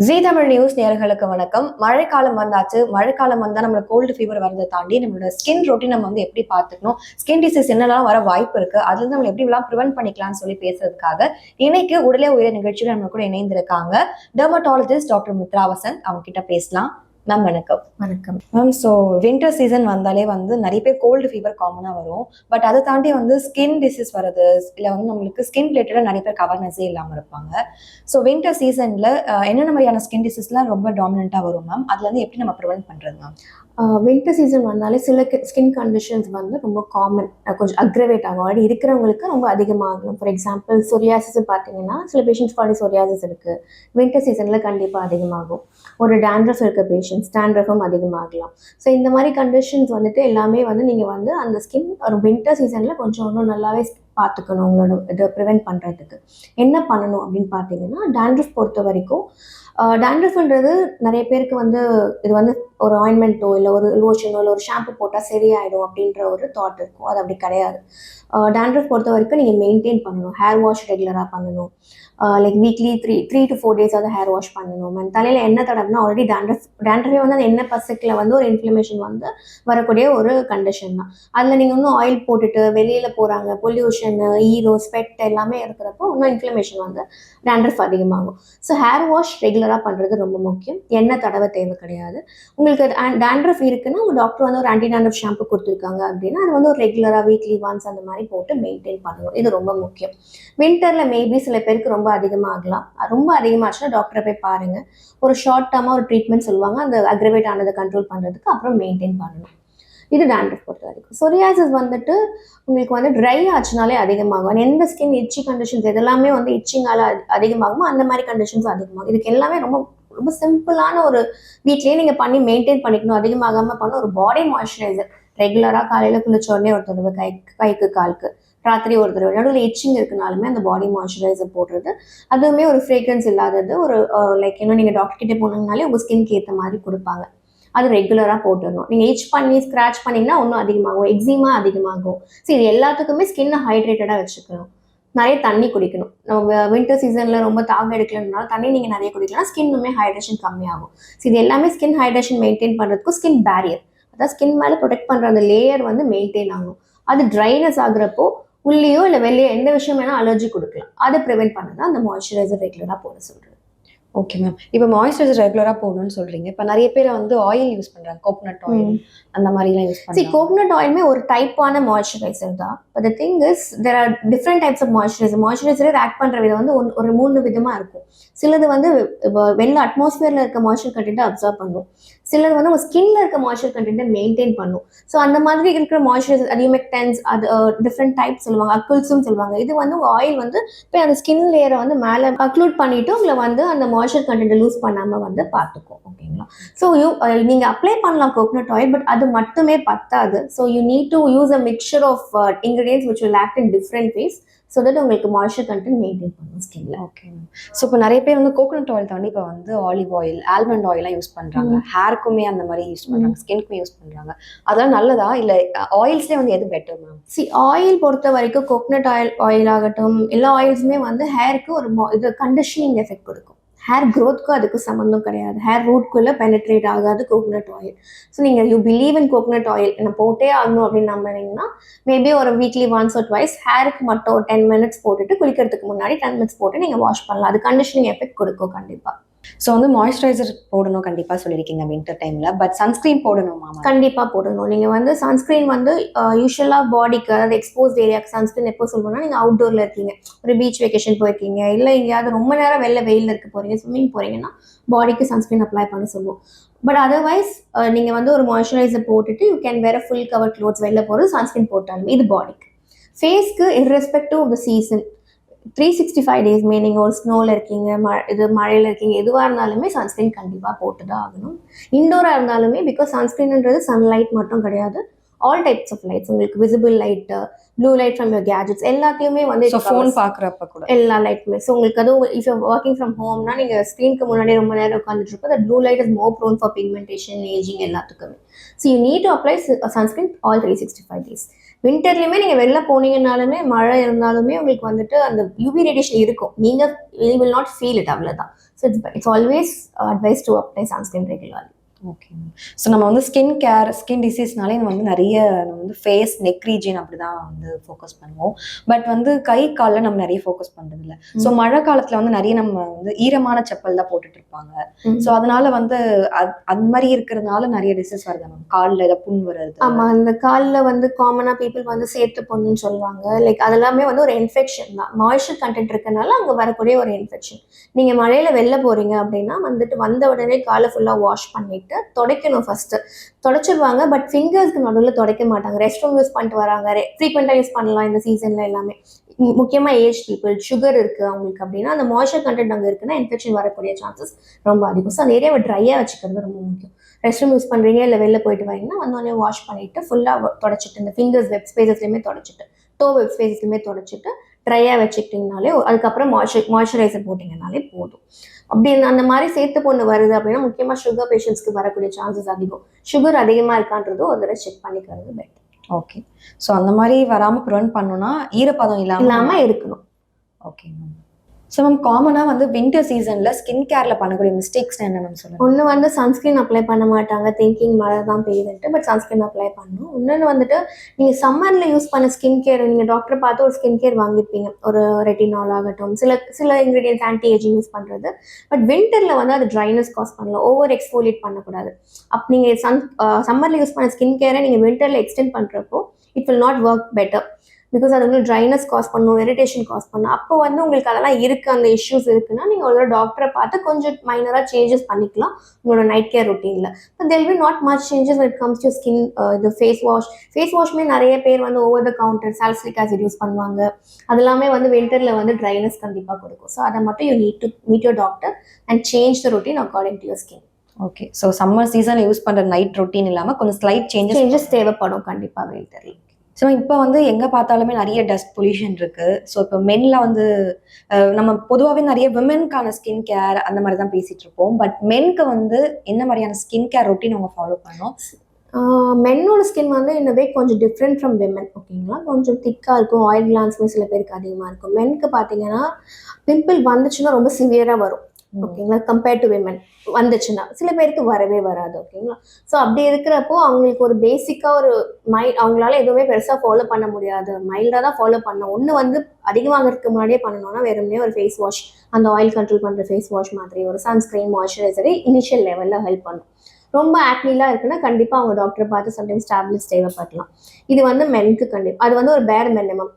ஜீ Tamil news நேயர்களுக்கு வணக்கம். மழைக்காலம் வந்தாச்சு. மழைக்காலம் வந்தா நம்மளோட கோல்டு ஃபீவர் வரதை தாண்டி நம்மளோட ஸ்கின் ரொட்டீன் நம்ம வந்து எப்படி பார்த்துக்கணும், ஸ்கின் டிசீஸ் என்னெல்லாம் வர வாய்ப்பு இருக்கு, அதுல இருந்து நம்ம எப்படி எல்லாம் ப்ரிவென்ட் பண்ணிக்கலாம்னு சொல்லி பேசுறதுக்காக இன்னைக்கு உடலே உயிரை நிகழ்ச்சியில நம்ம கூட இணைந்திருக்காங்க டெர்மட்டாலஜிஸ்ட் டாக்டர் மித்ரா வசந்த். அவங்க கிட்ட பேசலாம். மேம் வணக்கம். வணக்கம் மேம். ஸோ வின்டர் சீசன் வந்தாலே வந்து நிறைய பேர் கோல்டு ஃபீவர் காமனாக வரும். பட் அதை தாண்டி வந்து ஸ்கின் டிசீஸ் வருது, இல்லை வந்து நம்மளுக்கு ஸ்கின் ரிலேட்டடாக நிறைய பேர் கவர்னஸே இல்லாமல் இருப்பாங்க. ஸோ வின்டர் சீசனில் என்னென்ன மாதிரியான ஸ்கின் டிசீஸ்லாம் ரொம்ப டாமினண்ட்டாக வரும் மேம்? அதுலேருந்து எப்படி நம்ம ப்ரிவென்ட் பண்ணுறது மேம்? வின்டர் சீசன் வந்தாலே சில ஸ்கின் கண்டிஷன்ஸ் வந்து ரொம்ப காமன், கொஞ்சம் அக்ரவேட் ஆகும். ஆல்ரெடி இருக்கிறவங்களுக்கு ரொம்ப அதிகமாகும். ஃபார் எக்ஸாம்பிள் சொரியாசிஸ் பார்த்தீங்கன்னா சில பேஷண்ட்ஸ் பாடி சொரியாசிஸ் இருக்குது, வின்டர் சீசனில் கண்டிப்பாக அதிகமாகும். ஒரு டேண்ட்ரஃப் இருக்க பேஷண்ட்ஸ் டேண்ட்ரஃபும் அதிகமாகலாம். ஸோ இந்த மாதிரி கண்டிஷன்ஸ் வந்துட்டு எல்லாமே வந்து நீங்கள் வந்து அந்த ஸ்கின் ஒரு வின்டர் சீசனில் கொஞ்சம் இன்னும் நல்லாவே பார்த்துக்கணும். உங்களோட இதை ப்ரிவென்ட் பண்ணுறதுக்கு என்ன பண்ணணும் அப்படின்னு பார்த்தீங்கன்னா, டேண்ட்ரஃப் பொறுத்த வரைக்கும் டேண்ட்ரஃப்ன்றது நிறைய பேருக்கு வந்து இது வந்து ஒரு ஆயின்மெண்ட்டோ இல்லை ஒரு லோஷனோ இல்லை ஒரு ஷாம்பு போட்டால் சரியாயிடும் அப்படின்ற ஒரு தாட் இருக்கும். அது அப்படி கிடையாது. டேண்ட்ரஃப் பொறுத்த வரைக்கும் நீங்கள் மெயின்டைன் பண்ணணும். ஹேர் வாஷ் ரெகுலராக பண்ணணும். Like weekly three to 4 days hair wash பண்ணணும். அண்ட் தலையில் எண்ணெய் தடவினா ஆல்ரெடி டேண்ட்ரஃபே வந்து அந்த எண்ணெய் பசக்கில் வந்து ஒரு இன்ஃப்ளமேஷன் வந்து வரக்கூடிய ஒரு கண்டிஷன் தான். அதில் நீங்கள் இன்னும் ஆயில் போட்டுட்டு வெளியில் போகிறாங்க, பொல்யூஷனு, ஈரோ, ஸ்வெட் எல்லாமே இருக்கிறப்போ இன்னும் இன்ஃப்ளமேஷன் வந்து டேண்ட்ரஃப் அதிகமாகும். ஸோ ஹேர் வாஷ் ரெகுலராக பண்ணுறது ரொம்ப முக்கியம். எண்ணெய் தடவை தேவை கிடையாது. உங்களுக்கு டேண்ட்ரஃப் இருக்குன்னா உங்கள் டாக்டர் வந்து ஒரு ஆன்டி டேண்ட்ரஃப் ஷாம்பு கொடுத்துருக்காங்க அப்படின்னா அது வந்து ஒரு ரெகுலராக வீக்லி ஒன்ஸ் அந்த மாதிரி போட்டு மெயின்டைன் பண்ணணும். இது ரொம்ப முக்கியம். வின்டரில் மேபி சில பேருக்கு ரொம்ப அதிகமாகலாம். ரொம்ப அதிகமாச்சுன்னா டாக்டரை போய் பாருங்கள். ஒரு ஷார்ட் டேர்மாக ஒரு ட்ரீட்மெண்ட் சொல்லுவாங்க, அந்த அக்ரவேட் ஆனதை கண்ட்ரோல் பண்ணுறதுக்கு, அப்புறம் மெயின்டைன் பண்ணணும். இது டேண்ட்ரஃப் பொறுத்த வரைக்கும். சொரியாசிஸ் வந்துட்டு உங்களுக்கு வந்து ட்ரை ஆச்சுனாலே அதிகமாகும். எந்த ஸ்கின் இச்சி கண்டிஷன்ஸ் எதெல்லாமே வந்து இச்சிங்கால அதிகமாகுமோ அந்த மாதிரி கண்டிஷன்ஸ் அதிகமாகும். இதுக்கு எல்லாமே ரொம்ப ரொம்ப சிம்பிளான ஒரு வீட்லேயே நீங்கள் பண்ணி மெயின்டைன் பண்ணிக்கணும். அதிகமாகாமல் பண்ண ஒரு பாடி மாய்ஸ்சரைசர் ரெகுலராக காலையில் குளிச்ச உடனே ஒரு தடவை கைக்கு காலுக்கு, ராத்திரி ஒரு தடவை, நடுவில் இச்சிங் இருக்குனாலுமே அந்த பாடி மாய்ஸ்சரைசர் போடுறது. அதுவுமே ஒரு ஃப்ரேக்ரன்ஸ் இல்லாதது, ஒரு லைக் இன்னும் நீங்கள் டாக்டர் கிட்டே போனீங்கனாலே உங்கள் ஸ்கின்க்கு ஏற்ற மாதிரி கொடுப்பாங்க. அது ரெகுலராக போட்டுடணும். நீங்கள் இச் பண்ணி ஸ்க்ராச் பண்ணிங்கன்னா இன்னும் அதிகமாகும், எக்ஸிமா அதிகமாகும். ஸோ இது எல்லாத்துக்குமே ஸ்கின்னை ஹைட்ரேட்டடாக வச்சுக்கணும். நிறைய தண்ணி குடிக்கணும். நம்ம வின்டர் சீசனில் ரொம்ப தாகம் எடுக்கலனால தண்ணி நீங்கள் நிறைய குடிக்கலாம், ஸ்கின்னுமே ஹைட்ரேஷன் கம்மியாகும். ஸோ இது எல்லாமே ஸ்கின் ஹைட்ரேஷன் மெயின்டைன் பண்ணுறதுக்கும் ஸ்கின் பேரியர், அதாவது ஸ்கின் மேலே ப்ரொடெக்ட் பண்ணுற அந்த லேயர் வந்து மெயின்டைன் ஆகும். அது ட்ரைனஸ் ஆகுறப்போ உள்ளேயோ இல்லை வெளியே எந்த விஷயம் வேணால் அலர்ஜி கொடுக்கலாம். அதை ப்ரிவென்ட் பண்ண தான் அந்த மாய்ஸ்சரைசர் ரெகுலராக போட சொல்கிறது. Okay ma'am. இப்போ மாய்ஸ்சரைசர் ரெகுலராக போடணும்னு சொல்கிறீங்க. இப்போ நிறைய பேர் வந்து ஆயில் யூஸ் பண்ணுறாங்க, கோகனட் ஆயில் அந்த மாதிரிலாம் யூஸ் பண்ணுறாங்க. கோகனட் ஆயிலுமே ஒரு டைப்பான மாய்ஸ்சரைசர் தான். But the thing is there are different types of moisturiser. மாய்ஸ்சரைசரே ஆக்ட் பண்ணுற விதம் வந்து ஒரு 3 விதமாக இருக்கும். சிலது வந்து வெளில அட்மாஸ்பியரில் இருக்க மாய்ஸ்சர் கண்டென்ட்டை அப்சர்வ் பண்ணும். சிலது வந்து உங்கள் ஸ்கின்ல இருக்க மாய்ஸ்சர் கண்டென்ட்டை மெயின்டைன் பண்ணும். ஸோ அந்த மாதிரி இருக்கிற மாய்ஸ்சரைசர் அதிகமெக்டன்ஸ், அது டிஃப்ரெண்ட் டைப் சொல்லுவாங்க, அக்குல்ஸும் சொல்லுவாங்க. இது வந்து உங்கள் ஆயில் வந்து இப்போ அந்த ஸ்கின் லேயரை வந்து மேலே அக்ளூட் பண்ணிவிட்டு உங்களை வந்து அந்த மாய்ஸ்சர் கண்டென்ட்டை லூஸ் பண்ணாமல் வந்து பார்த்துக்கும். ஓகேங்களா? ஸோ நீங்கள் அப்ளை பண்ணலாம் கோகனட் ஆயில், பட் அது மட்டுமே பத்தாது. So you need to use a mixture of ingredients which will act in different ways so that உங்களுக்கு மாய்ஸ்சர் கண்டென்ட் மெயின்டைன் பண்ணும் ஸ்கின்ல. ஓகே. ஸோ இப்போ நிறைய பேர் வந்து கோகனட் ஆயில் தாண்டி இப்போ வந்து ஆலிவ் ஆயில், ஆல்மண்ட் ஆயிலாம் யூஸ் பண்ணுறாங்க. ஹேருக்குமே அந்த மாதிரி யூஸ் பண்ணுறாங்க, ஸ்கின்க்குமே யூஸ் பண்ணுறாங்க. அதெல்லாம் நல்லதா இல்லை ஆயில்ஸ்லேயே வந்து எது பெட்டர் மேம்? ஆயில் பொறுத்த வரைக்கும் கோகனட் ஆயில் ஆகட்டும், எல்லா ஆயில்ஸுமே வந்து ஹேருக்கு ஒரு இது கண்டிஷனிங் எஃபெக்ட் கொடுக்கும். ஹேர் க்ரோத்துக்கும் அதுக்கு சம்மந்தம் கிடையாது. ஹேர் ரூட்குள்ளே பெனிட்ரேட் ஆகாது கோகனட் ஆயில். ஸோ நீங்கள் you believe in coconut oil என்ன போட்டே ஆகணும் அப்படின்னு நம்பினீங்கன்னா மேபி ஒரு வீக்லி ஒன்ஸ் ஆர் ட்வைஸ் ஹேருக்கு மட்டும் ஒரு 10 minutes போட்டுட்டு குளிக்கிறதுக்கு முன்னாடி 10 minutes போட்டு நீங்கள் வாஷ் பண்ணலாம். அது கண்டிஷனிங் எஃபெக்ட் கொடுக்கும் கண்டிப்பாக. ஸோ வந்து மாய்ஸ்சரைசர் போடணும் கண்டிப்பாக சொல்லியிருக்கீங்க வின்டர் டைமில். பட் சன்ஸ்க்ரீன் போடணுமா? கண்டிப்பாக போடணும். நீங்கள் வந்து சன்ஸ்க்ரீன் வந்து யூஸ்வலாக பாடிக்கு, அதாவது எக்ஸ்போஸ்ட் ஏரியாவுக்கு சன்ஸ்க்ரீன் எப்போ சொல்லணும்னா நீங்கள் அவுட்டோரில் இருக்கீங்க, ஒரு பீச் வெக்கேஷன் போயிருக்கீங்க, இல்லை எங்கேயாவது ரொம்ப நேரம் வெயிலில் இருக்க போகிறீங்க, ஸ்விம்மிங் போகிறீங்கன்னா பாடிக்கு சன்ஸ்க்ரீன் அப்ளை பண்ண சொல்லுவோம். பட் அதர்வைஸ் நீங்கள் வந்து ஒரு மாய்ஸ்சரைசர் போட்டுட்டு you can wear full cover clothes வெளில போகிறது சன்ஸ்க்ரீன் போட்டாலும். இது பாடிக்கு. ஃபேஸ்க்கு irrespective of the season 365 days நீங்கள் ஒரு ஸ்னோவில் இருக்கீங்க, மழையில் இருக்கீங்க, எதுவாக இருந்தாலுமே சன்ஸ்க்ரீன் கண்டிப்பாக போட்டு தான் ஆகணும். இண்டோராக இருந்தாலுமே, பிகாஸ் சன்ஸ்க்ரீன்ன்றது சன்லைட் மட்டும் கிடையாது, ஆல் டைப்ஸ் ஆஃப் லைட்ஸ். உங்களுக்கு visible light, blue light from your gadgets எல்லாத்தையுமே வந்து ஃபோன் பார்க்குறப்ப கூட எல்லா லைட்டுமே. ஸோ உங்களுக்கு அதுவும் இஃப் யூ ஒர்க்கிங் ஃப்ரம் ஹோம்னா நீங்கள் ஸ்க்ரீனுக்கு முன்னாடி ரொம்ப நேரம் உட்காந்துட்டு இருப்போம். Blue light is more prone for pigmentation, ageing எல்லாத்துக்குமே. So you need to apply sunscreen all 365 days. வின்டர்லயுமே நீங்க வெளில போனீங்கனாலுமே மழை இருந்தாலுமே உங்களுக்கு வந்துட்டு அந்த யூவி ரேடியேஷன் இருக்கும். நீங்க வில் நாட் ஃபீல் இட், அவ்வளவுதான். So it's always advice to apply sunscreen regularly. Okay. So நம்ம வந்து ஸ்கின் கேர், ஸ்கின் டிசீஸ்னாலே நம்ம வந்து நிறைய நம்ம வந்து ஃபேஸ், நெக் ரீஜன் அப்படிதான் வந்து ஃபோக்கஸ் பண்ணுவோம். பட் வந்து கை காலில் நம்ம நிறைய ஃபோக்கஸ் பண்ணுறது இல்லை. ஸோ மழை காலத்தில் வந்து நிறைய நம்ம வந்து ஈரமான செப்பல் தான் போட்டுட்டு இருப்பாங்க. ஸோ அதனால வந்து அது மாதிரி இருக்கிறதுனால நிறைய டிசீஸ் வருது மேம். காலில் ஏதாவது புண் வருது. ஆமா, அந்த காலில் வந்து காமனாக பீப்புள் வந்து சேர்த்து புண்ணுன்னு சொல்லுவாங்க. லைக் அதெல்லாமே வந்து ஒரு இன்ஃபெக்ஷன் தான். மாய்ஸ்சர் கண்டென்ட் இருக்கனால அங்கே வரக்கூடிய ஒரு இன்ஃபெக்ஷன். நீங்கள் மழையில் வெளில போகிறீங்க அப்படின்னா வந்துட்டு வந்த உடனே காலை ஃபுல்லாக வாஷ் பண்ணிட்டு துடைக்கணும். ஃபர்ஸ்ட் துடைச்சிருவாங்க, பட் ஃபிங்கர்ஸ்க்கு நடுவில் துடைக்க மாட்டாங்க. ரெஸ்ட் ரூம் யூஸ் பண்ணிட்டு வராங்க, ஃப்ரீக்வெண்ட்டாக யூஸ் பண்ணலாம் இந்த சீசன்ல எல்லாமே. முக்கியமாக ஏஜ் பீப்புள், சுகர் இருக்குது அவங்களுக்கு அப்படின்னா அந்த மாய்ஸ்சர் கண்டென்ட் அங்கே இருக்குன்னா இன்ஃபெக்ஷன் வரக்கூடிய சான்சஸ் ரொம்ப அதிகம். ஸோ அந்த ஏரியாவை ட்ரையாக வச்சுக்கிறது ரொம்ப முக்கியம். ரெஸ்ட் ரூம் யூஸ் பண்ணுறீங்க இல்லை வெளில போயிட்டு வரீங்கன்னா வந்தோடனே வாஷ் பண்ணிவிட்டு ஃபுல்லாக தொடச்சிட்டு இந்த ஃபிங்கர்ஸ் வெப் ஸ்பேசஸ்லையுமே தொடச்சிட்டு டோ வெப் ஸ்பேசஸ்லையுமே தொடச்சிட்டு ட்ரையாக வச்சுக்கிட்டிங்கனாலே, அதுக்கப்புறம் மாய்ஸ்சரைசர் போட்டிங்கனாலே போதும். அப்படி அந்த மாதிரி சேர்த்து பொண்ணு வருது அப்படின்னா முக்கியமாக சுகர் பேஷண்ட்ஸ்க்கு வரக்கூடிய சான்சஸ் அதிகம். சுகர் அதிகமாக இருக்கான்றது ஒரு தடவை செக் பண்ணிக்கிறது பெட்டர். ஓகே. ஸோ அந்த மாதிரி வராமல் ப்ரிவென்ட் பண்ணணும்னா ஈரப்பதம் இல்லாமல் இருக்கணும். Okay ma'am. ஸோ மேம் காமனாக வந்து வின்டர் சீசனில் ஸ்கின் கேரில் பண்ணக்கூடிய மிஸ்டேக்ஸ் என்ன மேம் சொல்லுங்கள்? ஒன்று வந்து சன்ஸ்கிரீன் அப்ளை பண்ண மாட்டாங்க, திங்கிங் மழை தான் பெய்யுதுன்ட்டு, பட் சன்ஸ்கிரீன் அப்ளை பண்ணணும். இன்னொன்று வந்துட்டு நீங்கள் சம்மரில் யூஸ் பண்ண ஸ்கின் கேர், நீங்கள் டாக்டரை பார்த்து ஒரு ஸ்கின் கேர் வாங்கியிருப்பீங்க, ஒரு ரெட்டினால் ஆகட்டும், சில இன்க்ரீடியன்ஸ் ஆன்டி ஏஜிங் யூஸ் பண்ணுறது. பட் வின்டரில் வந்து அது ட்ரைனஸ் காஸ் பண்ணலாம், ஓவர் எக்ஸ்ஃபோலியேட் பண்ணக்கூடாது. நீங்கள் சம்மரில் யூஸ் பண்ண ஸ்கின் கேரை நீங்கள் வின்டரில் எக்ஸ்டெண்ட் பண்ணுறப்போ it will not work better. Because அது உங்களுக்கு ட்ரைனஸ் காஸ் பண்ணும், இரிட்டேஷன் காஸ் பண்ணும். அப்போ வந்து உங்களுக்கு அதெல்லாம் இருக்குது, அந்த இஷ்யூஸ் இருக்குன்னா நீங்கள் ஒரு டாக்டரை பார்த்து கொஞ்சம் மைனராக சேஞ்சஸ் பண்ணிக்கலாம் உங்களோட நைட் கேர் ரொட்டீனில். But there will not much changes when it comes to skin. இது ஃபேஸ் வாஷ்மே நிறைய பேர் வந்து over the counter salicylic acid use பண்ணுவாங்க. அதெல்லாமே வந்து வின்டரில் வந்து ட்ரைனஸ் கண்டிப்பாக கொடுக்கும். ஸோ அதை மட்டும் you need to meet your doctor and change the routine according to your skin. Okay. So summer சீசனில் யூஸ் பண்ணுற நைட் ரொட்டீன் இல்லாமல் கொஞ்சம் ஸ்லைட் சேஞ்சஸ் தேவைப்படும் கண்டிப்பாக வின்டரில். ஸோ இப்போ வந்து எங்கே பார்த்தாலுமே நிறைய டஸ்ட் பொல்யூஷன் இருக்குது. ஸோ இப்போ மென்ல வந்து நம்ம பொதுவாகவே நிறைய விமென்கான ஸ்கின் கேர் அந்த மாதிரி தான் பேசிகிட்டு இருப்போம். பட் மென்க்கு வந்து என்ன மாதிரியான ஸ்கின் கேர் ரொட்டீன் அவங்க ஃபாலோ பண்ணணும்? மென்னோட ஸ்கின் வந்து இன்னவே கொஞ்சம் டிஃப்ரெண்ட் ஃப்ரம் விமன். ஓகேங்களா, கொஞ்சம் திக்காக இருக்கும், ஆயில் கிளான்ஸுமே சில பேருக்கு அதிகமாக இருக்கும். மென்க்கு பார்த்தீங்கன்னா பிம்பிள் வந்துச்சுன்னா ரொம்ப சிவியராக வரும். ஓகேங்களா, கம்பேர்ட் டு விமன் வந்துச்சுன்னா சில பேருக்கு வரவே வராது. ஓகேங்களா, ஸோ அப்படி இருக்கிறப்போ அவங்களுக்கு ஒரு பேசிக்காக ஒரு அவங்களால எதுவுமே பெருசாக ஃபாலோ பண்ண முடியாது, மைல்டாக தான் ஃபாலோ பண்ணணும். ஒன்று வந்து அதிகமாகிறதுக்கு முன்னாடியே பண்ணணும்னா வெறுமனே ஒரு ஃபேஸ் வாஷ், அந்த ஆயில் கண்ட்ரோல் பண்ணுற ஃபேஸ் வாஷ் மாதிரி ஒரு சன்ஸ்கிரீன், மாய்ஸ்சரைசரை இனிஷியல் லெவலில் ஹெல்ப் பண்ணும். ரொம்ப ஆக்னிலாம் இருக்குன்னா கண்டிப்பாக அவங்க டாக்டரை பார்த்து சம்டைம்ஸ் டேப்லெட்ஸ் தேவைப்படலாம். இது வந்து மென்க்கு கண்டிப்பாக அது வந்து ஒரு பேர் minimum.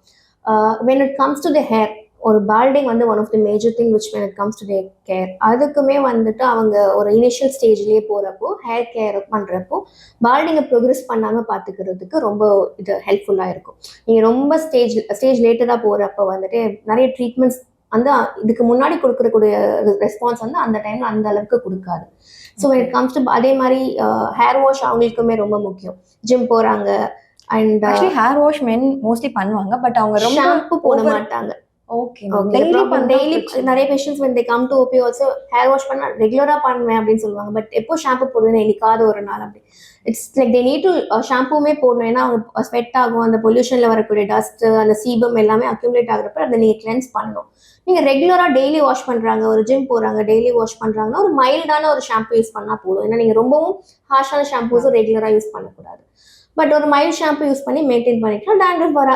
when it comes to the hair, ஒரு பால்டிங் வந்து one of the major thing which when it comes to their care. அதுக்குமே வந்துட்டு அவங்க ஒரு இனிஷியல் ஸ்டேஜ்லேயே போகிறப்போ ஹேர் கேர் பண்ணுறப்போ பால்டிங்கை ப்ரோக்ரெஸ் பண்ணாமல் பார்த்துக்கிறதுக்கு ரொம்ப இது ஹெல்ப்ஃபுல்லாக இருக்கும். நீங்கள் ரொம்ப ஸ்டேஜ் லேட்டராக போகிறப்போ வந்துட்டு நிறைய ட்ரீட்மெண்ட்ஸ் வந்து இதுக்கு முன்னாடி கொடுக்கக்கூடிய ரெஸ்பான்ஸ் வந்து அந்த டைமில் அந்த அளவுக்கு கொடுக்காது. So when it comes to அதே மாதிரி ஹேர் வாஷ் அவங்களுக்குமே ரொம்ப முக்கியம். ஜிம் போகிறாங்க and hair wash men mostly பண்ணுவாங்க, பட் அவங்க ரொம்ப ஷாம்பு போட மாட்டாங்க. ஓகே. டெய்லி நிறைய patients when they come to OP also hair wash பண்ண ரெகுலரா பண்ணுவேன் அப்படின்னு சொல்லுவாங்க. பட் எப்போ ஷாம்பு போடுவேன் என்னைக்காவது ஒரு நாள் அப்படி. It's like they need to ஷாம்புமே போடணும். ஏன்னா அவங்க ஸ்வெட் ஆகும், அந்த பொல்யூஷன்ல வரக்கூடிய டஸ்ட், அந்த சீபம் எல்லாமே அக்யூமுலேட் ஆகுறப்ப அதை நீங்க கிளென்ஸ் பண்ணணும். நீங்க ரெகுலரா டெய்லி வாஷ் பண்றாங்க, ஒரு ஜிம் போறாங்க, டெய்லி வாஷ் பண்றாங்கன்னா ஒரு மைல்டான ஒரு ஷாம்பு யூஸ் பண்ணா போதும். ஏன்னா நீங்க ரொம்பவும் ஹார்ஷான ஷாம்பூஸும் ரெகுலரா யூஸ் பண்ணக்கூடாது. பட் ஒரு மைல்ட் ஷாம்பு யூஸ் பண்ணி மெயின்டைன் பண்ணிக்கலாம்.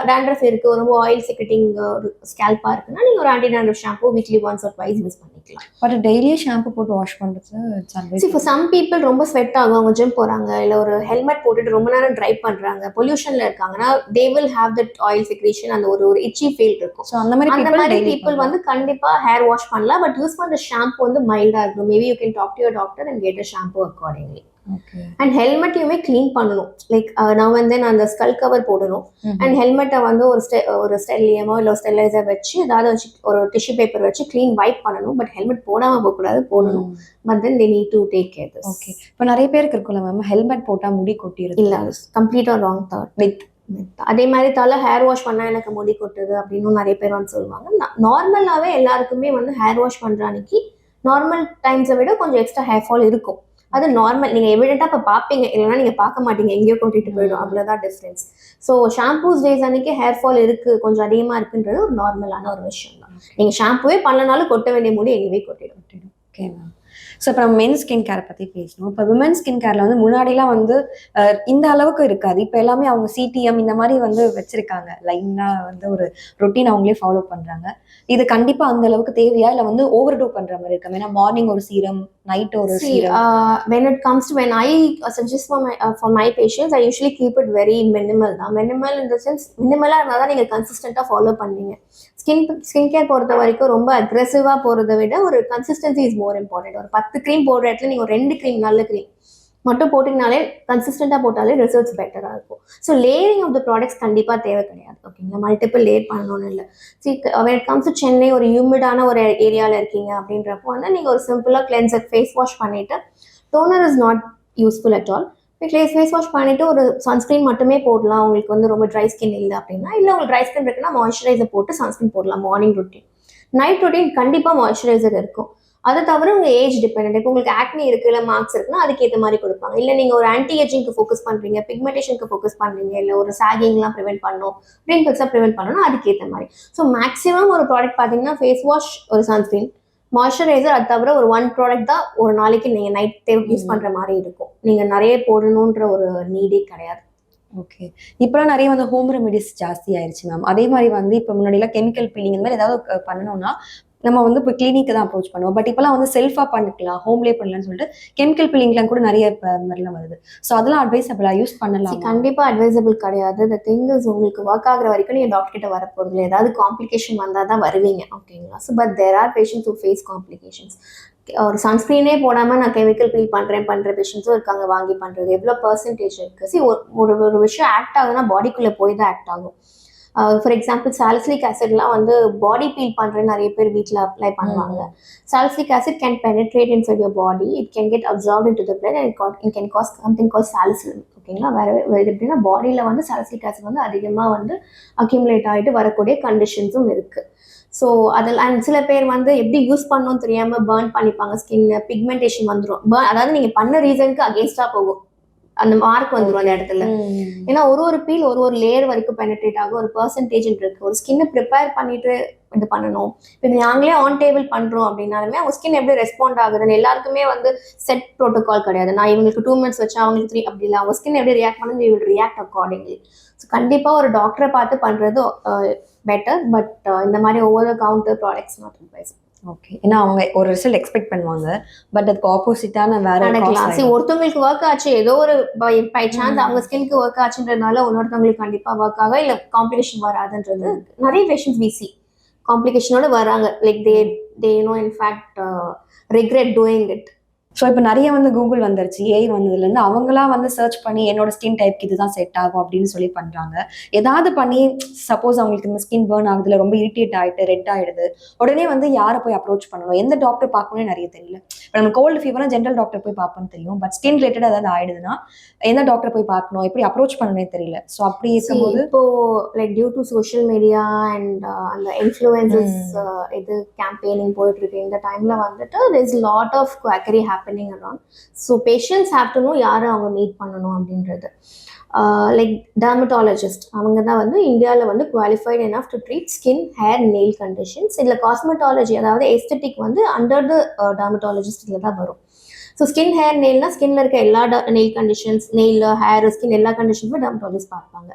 டேண்ட்ரஃப் இருக்குது, ரொம்ப ஆயில் செக்ரெட்டிங் ஒரு ஸ்கேல்பாக இருக்குன்னா நீங்கள் ஒரு anti dandruff shampoo weekly once R twice use பண்ணிக்கலாம். பட் டெய்லி ஷாம்பு போட்டு வாஷ் பண்ணுறது இப்போ சம் பீப்புள் ரொம்ப ஸ்வெட் ஆகும், அவங்க ஜிம் போகிறாங்க, இல்லை ஒரு ஹெல்மெட் போட்டுட்டு ரொம்ப நேரம் ட்ரைவ் பண்ணுறாங்க, பொல்யூஷனில் இருக்காங்கன்னா they will have that oil secretion, அந்த ஒரு இச்சி ஃபீல் இருக்கும். ஸோ அந்த மாதிரி பீப்புள் வந்து கண்டிப்பாக ஹேர் வாஷ் பண்ணலாம். பட் யூஸ் பண்ணுற ஷாம்பு வந்து மைல்டாக இருக்கும். Maybe you can talk to your doctor and get a shampoo accordingly. And ஹெல்மெட்டையுமே கிளீன் பண்ணணும். லைக் நான் வந்து அந்த ஸ்கல் கவர் போடணும். அண்ட் ஹெல்மெட்டை வந்து ஒரு ஸ்டெல்லியமோ இல்லை ஒரு ஸ்டெர்லைசர் வச்சு ஏதாவது வச்சு ஒரு டிஷ்யூ பேப்பர் வச்சு க்ளீன் வைப் பண்ணணும். பட் ஹெல்மெட் போடாமல் போகக்கூடாது, போடணும். But then they need to take care this. Okay. இப்போ நிறைய பேருக்கு இருக்குல்ல மேம், ஹெல்மெட் போட்டால் முடி கொட்டிடுது. இல்லை, கம்ப்ளீட்டாக ராங் தாட். வித் அதே மாதிரி தலை ஹேர் வாஷ் பண்ணால் எனக்கு முடி கொட்டுது அப்படின்னு நிறைய பேர் வந்து சொல்லுவாங்க. நார்மலாகவே எல்லாருக்குமே வந்து ஹேர் வாஷ் பண்ணுற அன்னைக்கு நார்மல் டைம்ஸை விட கொஞ்சம் எக்ஸ்ட்ரா ஹேர் ஃபால் இருக்கும். அது நார்மல். நீங்கள் எவிடெண்ட்டாக இப்போ பார்ப்பீங்க, இல்லைன்னா நீங்கள் பார்க்க மாட்டீங்க, எங்கேயோ கொட்டிட்டு போயிடும், அவ்வளோதான் டிஃப்ரென்ஸ். ஸோ ஷாம்பூஸ் டேஸ் அன்னைக்கு ஹேர் ஃபால் இருக்குது, கொஞ்சம் அதிகமாக இருக்குன்றது ஒரு நார்மலான ஒரு விஷயம் தான். நீங்கள் ஷாம்புவே பண்ணனாலும் கொட்ட வேண்டிய முடி எங்கேயுமே கொட்டிடும். Okay ma'am. ஸோ இப்போ நம்ம மென் ஸ்கின் கேரை பற்றி பேசணும். இப்போ விமன் ஸ்கின் கேரில் வந்து முன்னாடிலாம் வந்து இந்த அளவுக்கு இருக்காது. இப்போ எல்லாமே அவங்க சிடிஎம் இந்த மாதிரி வந்து வச்சிருக்காங்க. லைனாக வந்து ஒரு ரொட்டீன் அவங்களே ஃபாலோ பண்ணுறாங்க. இது கண்டிப்பாக அந்த அளவுக்கு தேவையா, இல்லை வந்து ஓவர் டூ பண்ணுற மாதிரி இருக்கா? ஏன்னா மார்னிங் ஒரு சீரம், நைட் ஒரு serum. When it comes to, when I suggest for my patients, I usually keep it very minimal தான். Minimal in the sense, மினிமலாக இருந்தால் தான் நீங்கள் கன்சிஸ்டண்ட்டாக ஃபாலோ பண்ணுவீங்க. ஸ்கின் கேர் பொறுத்த வரைக்கும் ரொம்ப அக்ரெசிவாக போகிறத விட ஒரு கன்சிஸ்டன்சி இஸ் மோர் இம்பார்ட்டன்ட். ஒரு 10 க்ரீம் போடுற இடத்துல நீங்கள் ஒரு 2 க்ரீம், நல்ல க்ரீம் மட்டும் போட்டிங்கனாலே, கன்சிஸ்டண்ட்டாக போட்டாலே ரிசல்ட்ஸ் பெட்டராக இருக்கும். So layering of the products கண்டிப்பாக தேவை கிடையாது. ஓகேங்களா, மல்டிபிள் லேயர் பண்ணணும்னு இல்லை. when it comes to Chennai, ஒரு ஹியூமிடான ஒரு ஏரியாவில் இருக்கீங்க அப்படின்றப்போ வந்து நீங்கள் ஒரு சிம்பிளாக கிளென்சர் ஃபேஸ் வாஷ் பண்ணிவிட்டு, toner is not useful at all. Face wash பண்ணிவிட்டு ஒரு சன்ஸ்க்ரீன் மட்டுமே போடலாம். உங்களுக்கு வந்து ரொம்ப ட்ரை ஸ்கின் இல்லை அப்படின்னா, இல்லை உங்களுக்கு ட்ரை ஸ்கின் இருக்குன்னா மாய்ஸ்சரைசர் போட்டு சன்ஸ்க்ரீன் போடலாம். மார்னிங் ரொட்டீன், நைட் ரொட்டீன் கண்டிப்பாக மாய்ஸ்சரைசர் இருக்கும். அதை தவிர உங்கள் ஏஜ் டிபெண்ட். இப்போ உங்களுக்கு ஆக்னி இருக்குது, இல்லை மார்க்ஸ் இருக்குன்னா அதுக்கேற்ற மாதிரி கொடுப்பாங்க. இல்லை நீங்கள் ஒரு ஆன்டி ஏஜிங்க்கு ஃபோக்கஸ் பண்ணுறீங்க, பிக்மெண்டேஷனுக்கு ஃபோக்கஸ் பண்ணுறீங்க, இல்லை ஒரு சாகிங்லாம் ப்ரிவென்ட் பண்ணணும், ரிங்கிள்ஸாக ப்ரிவென்ட் பண்ணணும், அதுக்கேற்ற மாதிரி. ஸோ மேக்ஸிமம் ஒரு ப்ராடக்ட் பார்த்தீங்கன்னா ஃபேஸ் வாஷ், ஒரு சன்ஸ்க்ரீன், மாய்ஸ்சரைசர், அது தவிர ஒரு 1 ப்ராடக்ட் தான் ஒரு நாளைக்கு நீங்கள் நைட் யூஸ் பண்ணுற மாதிரி இருக்கும். நீங்கள் நிறைய போடணுன்ற ஒரு நீடே கிடையாது. ஓகே. இப்போலாம் நிறைய வந்து ஹோம் ரெமிடிஸ் ஜாஸ்தி ஆயிடுச்சு மேம். அதே மாதிரி வந்து இப்போ முன்னாடிலாம் கெமிக்கல் பீலிங் இந்த மாதிரி ஏதாவது பண்ணணும்னா நம்ம வந்து இப்போ கிளினிக்கு தான் அப்ரோச் பண்ணுவோம். பட் இப்போலாம் வந்து செல்ஃபாக பண்ணிக்கலாம், ஹோம்லேயே பண்ணலாம்னு சொல்லிட்டு கெமிக்கல் பீலிங்லாம் கூட நிறைய இப்போ மாதிரிலாம் வருது. ஸோ அதெல்லாம் அட்வைசபிளா, யூஸ் பண்ணலாம்? கண்டிப்பாக அட்வைசபிள் கிடையாது. த திங் இஸ், உங்களுக்கு ஒர்க் ஆகிற வரைக்கும் நீங்கள் டாக்டர் கிட்ட வரப்போகிறதுல ஏதாவது காம்ப்ளிகேஷன் வந்தால் தான் வருவீங்க. ஓகேங்களா. So but there are patients who face complications. ஒரு சன்ஸ்க்ரீனே போடாமல் நான் கெமிக்கல் பீல் பண்ணுற பேஷண்ட்ஸும் இருக்காங்க. வாங்கி பண்ணுறது எவ்வளோ பர்சன்டேஜ் இருக்குது? ஒரு விஷயம் ஆக்ட் ஆகுதுன்னா பாடிக்குள்ளே போய் தான் ஆக்ட் ஆகும். ஃபார் எக்ஸாம்பிள் சாலிசிலிக் ஆசிட்லாம் வந்து பாடி பீல் பண்ணுறேன்னு நிறைய பேர் வீட்டில் அப்ளை பண்ணுவாங்க. Salicylic acid can penetrate inside your body, it can get absorbed into the blood and it can cause something cause salicylic. ஓகேங்களா. வேறு எப்படின்னா பாடியில் வந்து சாலிசிலிக் ஆசிட் வந்து அதிகமாக வந்து அக்யூமுலேட் ஆகிட்டு வரக்கூடிய கண்டிஷன்ஸும் இருக்குது. ஸோ அதில் அண்ட் சில பேர் வந்து எப்படி யூஸ் பண்ணணும்னு தெரியாமல் பர்ன் பண்ணிப்பாங்க. ஸ்கின்னை பிக்மெண்டேஷன் வந்துடும். அதாவது நீங்கள் பண்ண ரீசனுக்கு அகேன்ஸ்டாக போகும், அந்த மார்க் வந்துடும் அந்த இடத்துல. ஏன்னா ஒரு பீல் ஒரு லேயர் வரைக்கும் பெனிட்ரேட் ஆகும். ஒரு பர்சன்டேஜ் இருக்கு. ஒரு ஸ்கின்னை ப்ரிப்பேர் பண்ணிட்டு இது பண்ணணும். இப்போ நாங்களே ஆன் டேபிள் பண்ணுறோம் அப்படின்னாலுமே அவங்க ஸ்கின் எப்படி ரெஸ்பாண்ட் ஆகுதுன்னு எல்லாருக்குமே வந்து செட் ப்ரோட்டோகால் கிடையாது. நான் இவங்களுக்கு 2 minutes வச்சா அவங்களுக்கு 3 அப்படி இல்லை. அவங்க ஸ்கின் எப்படி ரியாக்ட் பண்ணுது, we will react accordingly. So கண்டிப்பாக ஒரு டாக்டரை பார்த்து பண்ணுறது பெட்டர். பட் இந்த மாதிரி over the counter products not advise. Okay. ஏன்னா அவங்க ஒரு ரிசல்ட் எக்ஸ்பெக்ட் பண்ணுவாங்க, பட் அதுக்கு ஆப்போசிட்டான வேற நடக்கலாம். ஒருத்தவங்களுக்கு ஒர்க் ஆச்சு, ஏதோ ஒரு பை சான்ஸ் அவங்க ஸ்கின்க்கு ஒர்க் ஆச்சுன்றதுனால இன்னொருத்தவங்களுக்கு கண்டிப்பா ஒர்க் ஆக இல்லை காம்ப்ளிகேஷன் வராதுன்றது நிறைய பேஷண்ட்ஸ் வி சி காம்ப்ளிகேஷனோட வராங்க. Like they you know in fact regret doing it. So இப்போ நிறைய வந்து கூகுள் வந்துருச்சு, ஏஐ வந்ததுலேருந்து அவங்களாம் வந்து சர்ச் பண்ணி என்னோட ஸ்கின் டைப்க்கு இதுதான் செட் ஆகும் அப்படின்னு சொல்லி பண்ணுறாங்க. ஏதாவது பண்ணி சப்போஸ் அவங்களுக்கு இந்த ஸ்கின் பர்ன் ஆகுதுல, ரொம்ப இரிட்டேட் ஆகிட்டு ரெட் ஆகிடுது, உடனே வந்து யாரை போய் அப்ரோச் பண்ணணும், எந்த டாக்டர் பார்க்கணும்னு நிறைய தெரியல. இப்போ நம்ம கோல்டு ஃபீவர்னா ஜென்ரல் டாக்டர் போய் பார்ப்போம்னு தெரியும், பட் ஸ்கின் ரிலேட்டட் ஏதாவது ஆயிடுதுன்னா எந்த டாக்டர் போய் பார்க்கணும், எப்படி அப்ரோச் பண்ணணும்னே தெரியல. ஸோ அப்படி இருக்கும்போது இப்போ like due to social media and அந்த இன்ஃப்ளூயன்சஸ் இது கேம்பெயினிங் போயிட்டு இருக்கு இந்த டைம்ல வந்துட்டு there is lot of quackery happening around. So patients have to know யாரை அவங்க மீட் பண்ணணும் அப்படின்றது. லைக் டெர்மட்டாலஜிஸ்ட் அவங்க தான் வந்து இந்தியாவில் வந்து qualified enough to treat skin, hair, nail conditions. இதில் காஸ்மெட்டாலஜி அதாவது எஸ்தெட்டிக் வந்து அண்டர் த டெர்மட்டாலஜிஸ்ட் இதில் தான் வரும். ஸோ ஸ்கின், ஹேர், நெயில்னா ஸ்கின்ல இருக்க எல்லா nail conditions, nail, hair, skin எல்லா கண்டிஷனுமே டெர்மட்டாலஜிஸ்ட் பார்ப்பாங்க.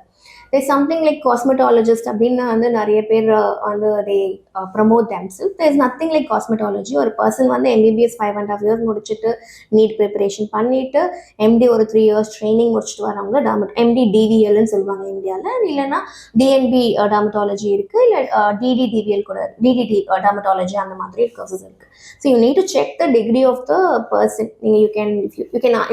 there's something like cosmetologist அப்படின்னா வந்து நிறைய பேர் வந்து they promote themselves. there's nothing like cosmetology. ஒரு பர்சன் வந்து MBBS 5.5 years முடிச்சுட்டு நீட் ப்ரிப்பரேஷன் பண்ணிட்டு MD ஒரு 3 years ட்ரைனிங் முடிச்சுட்டு வரவங்க MD DVLன்னு சொல்லுவாங்க இந்தியாவில். இல்லைன்னா DNB டெர்மட்டாலஜி இருக்கு, இல்லை DDDVL கூட DDD டெர்மட்டாலஜி அந்த மாதிரி கோர்சஸ் இருக்கு. So you need to check the degree of the person. You can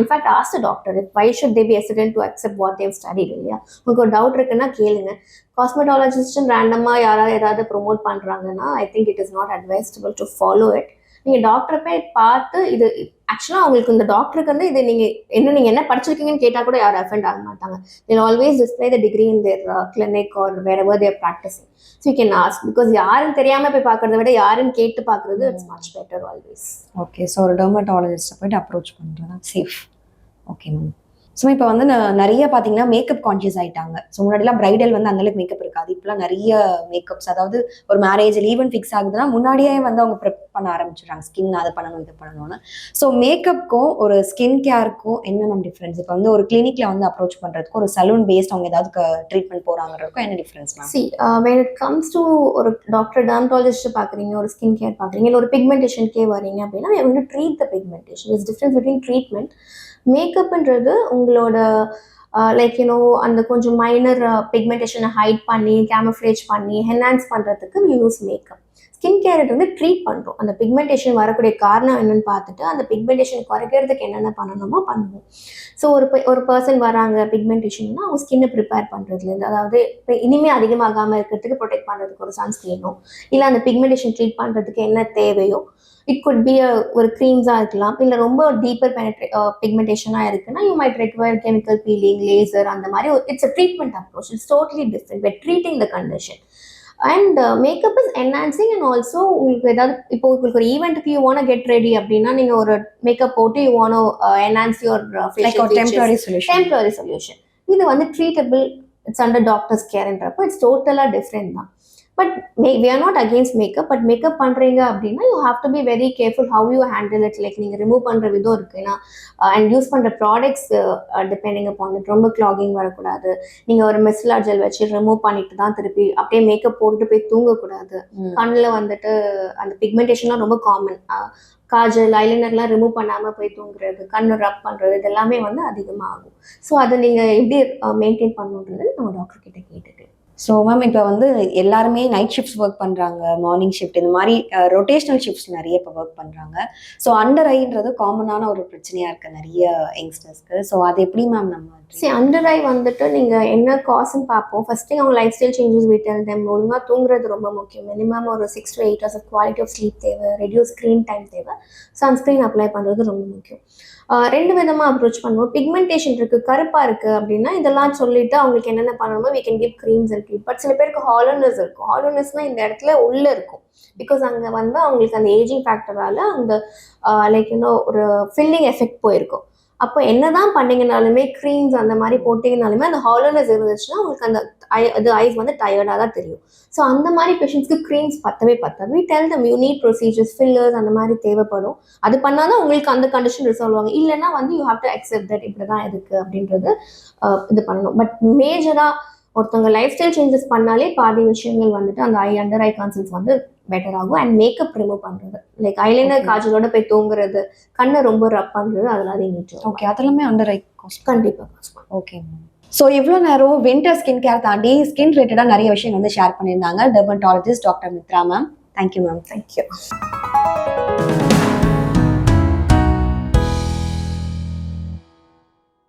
in fact ask the doctor why should they be hesitant to accept what they've studied. இல்லையா, உங்களுக்கு ஒரு doubt இருக்குன்னா கேளுங்க. Cosmetologist ரேண்டமா யாராவது ஏதாவது ப்ரொமோட் பண்றாங்கன்னா I think it is not advisable to follow it. நீங்க டாக்டரை போய் பார்த்து இது ஆக்சுவலாக அவங்களுக்கு இந்த டாக்டருக்கு வந்து இது நீங்கள் என்ன படிச்சிருக்கீங்கன்னு கேட்டால் கூட யாரும் அஃபெண்ட் ஆக மாட்டாங்க. they'll always display the degree in their clinic or wherever they are practicing. So you can ask, because யாரும் தெரியாமல் போய் பார்க்கறத விட யாருன்னு கேட்டு பார்க்குறது it's much better always. Okay, so ஒரு டெர்மட்டாலஜிஸ்ட்டை போயிட்டு அப்ரோச் பண்ணுறது சேஃப். Okay ma'am. ஸோ இப்போ வந்து நிறைய பார்த்தீங்கன்னா மேக்கப் கான்ஷியஸ் ஆகிட்டாங்க. ஸோ முன்னாடிலாம் பிரைடல் வந்து அந்தளவுக்கு மேக்கப் இருக்காது. இப்போலாம் நிறைய மேக்கப்ஸ், அதாவது ஒரு மேரேஜ் ஈவென்ட் ஃபிக்ஸ் ஆகுதுன்னா முன்னாடியே வந்து அவங்க ப்ரிப் பண்ண ஆரம்பிச்சிடுறாங்க. ஸ்கின் அதை பண்ணணும் இது பண்ணணும்னு. ஸோ மேக்கப்புக்கும் ஒரு ஸ்கின் கேருக்கும் என்ன மேம் டிஃப்ரென்ஸ்? இப்போ வந்து ஒரு கிளினிக்ல வந்து அப்ரோச் பண்ணுறதுக்கும் ஒரு சலூன் பேஸ்ட் அவங்க ஏதாவது ட்ரீட்மெண்ட் போகிறாங்கிறதுக்கும் என்ன difference ma'am? when it comes to ஒரு டாக்டர் டெர்மட்டாலஜிஸ்ட் பார்க்குறீங்க, ஒரு ஸ்கின் கேர் பார்க்குறீங்க, இல்லை ஒரு பிக்மெண்டேஷனுக்கே வரீங்க அப்படின்னா we are going to treat the pigmentation. There's difference between treatment. மேக்கப்ன்றது உங்களோட லைக் யூனோ அந்த கொஞ்சம் மைனர் பிக்மெண்டேஷனை ஹைட் பண்ணி கேமஃப்ளேஜ் பண்ணி என்ஹான்ஸ் பண்ணுறதுக்கு யூஸ் மேக்கப். ஸ்கின் கேர் வந்து ட்ரீட் பண்ணுறோம். அந்த பிக்மெண்டேஷன் வரக்கூடிய காரணம் என்னன்னு பார்த்துட்டு அந்த பிக்மெண்டேஷன் குறைக்கிறதுக்கு என்னென்ன பண்ணணுமோ பண்ணுவோம். ஸோ ஒரு பர்சன் வராங்க பிக்மெண்டேஷன்னா அவங்க ஸ்கின்னை ப்ரிப்பேர் பண்ணுறதுலேருந்து, அதாவது இப்போ இனிமேல் அதிகமாகாமல் இருக்கிறதுக்கு ப்ரொடெக்ட் பண்ணுறதுக்கு ஒரு சன்ஸ்க்ரீனோ, இல்லை அந்த பிக்மெண்டேஷன் ட்ரீட் பண்ணுறதுக்கு என்ன தேவையோ, இட் குட் பி ஒரு க்ரீம்ஸாக இருக்கலாம், இல்லை ரொம்ப டீப்பர் பிக்மெண்டேஷனாக இருக்குன்னா you might require chemical peeling, laser, அந்த மாதிரி it's a treatment approach. It's totally different. we're treating the condition. And makeup is enhancing and also உங்களுக்கு ஏதாவது இப்போ உங்களுக்கு ஒரு ஈவெண்ட்டுக்கு யூ வாண்ட் கெட் ரெடி அப்படின்னா நீங்கள் ஒரு மேக்கப் போட்டு you want enhance your temporary solution. இது வந்து ட்ரீட்டபிள், இட்ஸ் அண்டர் டாக்டர்ஸ் கேர்ன்றப்போ இட்ஸ் டோட்டலாக டிஃப்ரெண்ட் தான். But we are not against makeup, but makeup பண்ணுறீங்க அப்படின்னா you have to be very careful how you handle it. Like நீங்கள் remove பண்ணுற விதம் இருக்குன்னா அண்ட் யூஸ் பண்ணுற ப்ராடக்ட்ஸ் டிபெண்டிங் அப்பான் இட். ரொம்ப கிளாகிங் வரக்கூடாது. நீங்கள் ஒரு மிஸ்லர் ஜெல் வச்சு ரிமூவ் பண்ணிட்டு தான் திருப்பி அப்படியே மேக்கப் போட்டுட்டு போய் தூங்கக்கூடாது. கண்ணில் வந்துட்டு அந்த பிக்மெண்டேஷன்லாம் ரொம்ப காமன். காஜல், ஐலைனர்லாம் ரிமூவ் பண்ணாமல் போய் தூங்குறது, கண்ணு ரப் பண்ணுறது, இது எல்லாமே வந்து அதிகமாகும். ஸோ அதை நீங்கள் எப்படி மெயின்டைன் பண்ணுன்றது நம்ம டாக்டர் கிட்ட கேட்டுட்டு. ஸோ மேம் இப்போ வந்து எல்லாருமே நைட் ஷிஃப்ட்ஸ் ஒர்க் பண்ணுறாங்க, மார்னிங் ஷிஃப்ட், இந்த மாதிரி ரொட்டேஷனல் ஷிஃப்ட்ஸ் நிறைய இப்போ ஒர்க் பண்ணுறாங்க. ஸோ அண்டர் ஐன்றது காமனான ஒரு பிரச்சனையாக இருக்குது நிறைய யங்ஸ்டர்ஸ்க்கு. ஸோ அது எப்படி மேம் நம்ம அண்டர் ஐ வந்துட்டு நீங்கள் என்ன காசுன்னு பார்ப்போம். ஃபர்ஸ்ட் அவங்க லைஃப் ஸ்டைல் சேஞ்சஸ் வீட்டில் தெம் ஒழுங்காக தூங்குறது ரொம்ப முக்கியம். மினிமம் ஒரு 6 to 8 hours of quality of sleep தேவை, ரெடியூஸ் ஸ்க்ரீன் டைம் தேவை, சன்ஸ்க்ரீன் அப்ளை பண்ணுறது ரொம்ப முக்கியம். 2 விதமாக அப்ரோச் பண்ணுவோம். பிக்மெண்டேஷன் இருக்குது, கருப்பாக இருக்குது அப்படின்னா இதெல்லாம் சொல்லிட்டு அவங்களுக்கு என்னென்ன பண்ணணுமோ we can give creams and treat. But சில பேருக்கு ஹாலோனஸ் இருக்கும். ஹாலோனஸ்னால் இந்த இடத்துல உள்ளே இருக்கும். பிகாஸ் அங்கே வந்து அவங்களுக்கு அந்த ஏஜிங் ஃபேக்டரால் அந்த லைக் இன்னும் ஒரு ஃபில்லிங் எஃபெக்ட் போயிருக்கும். அப்போ என்னதான் பண்ணிங்கனாலுமே க்ரீம்ஸ் அந்த மாதிரி போட்டிங்கனாலுமே அந்த ஹாலோனஸ் இருந்துச்சுன்னா உங்களுக்கு அந்த ஐஸ் வந்து டயர்டாக தான் தெரியும். ஸோ அந்த மாதிரி பேஷண்ட்ஸ்க்கு க்ரீம்ஸ் பத்தவே பத்தாது. we tell them you need procedures, fillers அந்த மாதிரி தேவைப்படும். அது பண்ணாதான் உங்களுக்கு அந்த கண்டிஷன் ரிசால்வ் ஆகும். இல்லைன்னா வந்து you have to accept that இப்படி தான் இருக்குது அப்படின்றது இது பண்ணணும். பட் மேஜராக ஒருத்தவங்க லைஃப் ஸ்டைல் சேஞ்சஸ் பண்ணாலே பாதி விஷயங்கள் வந்துட்டு அந்த அண்டர் ஐ கான்செப்ட்ஸ் வந்து பெட்டர் ஆகும். அண்ட் மேக்கப் ரிமூவ் பண்ணுறது, லைக் ஐலைனர் காஜலோட போய் தூங்குறது, கண்ணை ரொம்ப ரப் பண்ணுறது, அதெல்லாம் அதை நீட்டு. ஓகே, அதெல்லாமே அண்டர் ஐ காஸ்ட் கண்டிப்பாக. Okay ma'am. ஸோ இவ்வளோ நேரம் வின்டர் ஸ்கின் கேர் தாண்டி ஸ்கின் ரிலேட்டடாக நிறைய விஷயம் வந்து ஷேர் பண்ணியிருந்தாங்க dermatologist doctor Mitra ma'am. Thank you ma'am. Thank you.